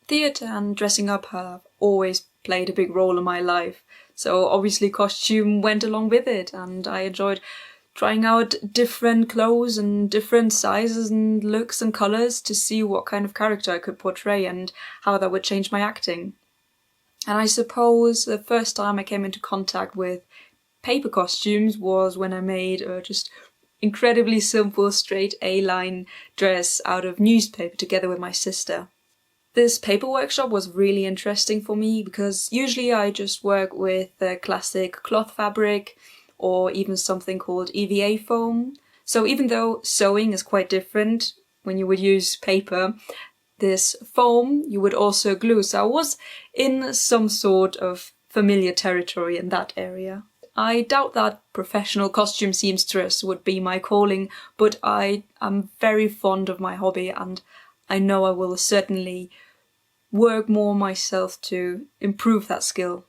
Theatre and dressing up have always played a big role in my life, so obviously costume went along with it, and I enjoyed trying out different clothes and different sizes and looks and colours to see what kind of character I could portray and how that would change my acting. And I suppose the first time I came into contact with paper costumes was when I made a just incredibly simple straight A-line dress out of newspaper together with my sister. This paper workshop was really interesting for me because usually I just work with the classic cloth fabric or even something called EVA foam. So even though sewing is quite different when you would use paper, this foam you would also glue. So I was in some sort of familiar territory in that area. I doubt that professional costume seamstress would be my calling, but I am very fond of my hobby and I know I will certainly work more myself to improve that skill.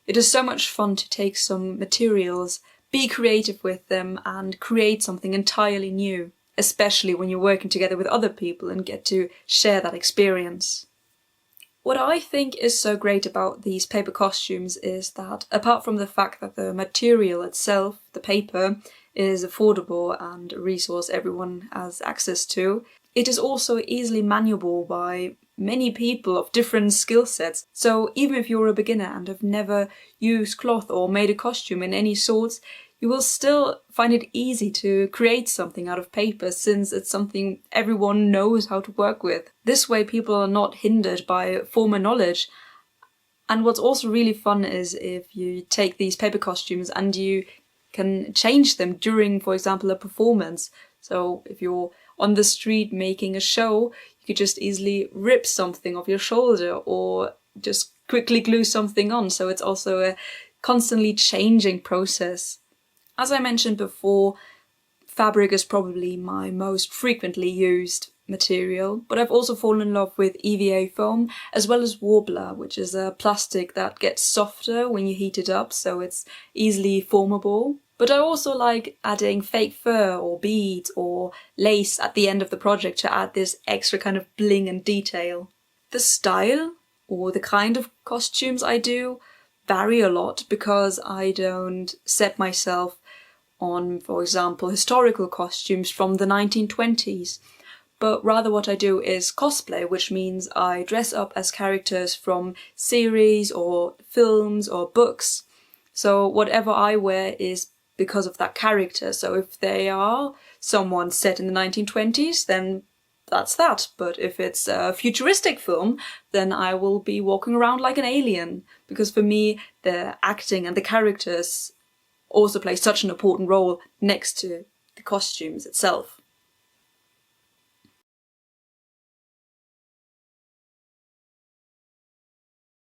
It is so much fun to take some materials, be creative with them and create something entirely new, especially when you're working together with other people and get to share that experience. What I think is so great about these paper costumes is that, apart from the fact that the material itself, the paper, is affordable and a resource everyone has access to, it is also easily maneuverable by many people of different skill sets. So even if you're a beginner and have never used cloth or made a costume in any sorts, you will still find it easy to create something out of paper since it's something everyone knows how to work with. This way people are not hindered by former knowledge. And what's also really fun is if you take these paper costumes and you can change them during, for example, a performance. So if you're on the street making a show, you could just easily rip something off your shoulder or just quickly glue something on. So it's also a constantly changing process. As I mentioned before, fabric is probably my most frequently used material, but I've also fallen in love with EVA foam as well as warbler, which is a plastic that gets softer when you heat it up, so it's easily formable. But I also like adding fake fur or beads or lace at the end of the project to add this extra kind of bling and detail. The style or the kind of costumes I do vary a lot because I don't set myself on, for example, historical costumes from the 1920s. But rather what I do is cosplay, which means I dress up as characters from series or films or books. So whatever I wear is because of that character. So if they are someone set in the 1920s, then that's that. But if it's a futuristic film, then I will be walking around like an alien. Because for me, the acting and the characters also play such an important role next to the costumes itself.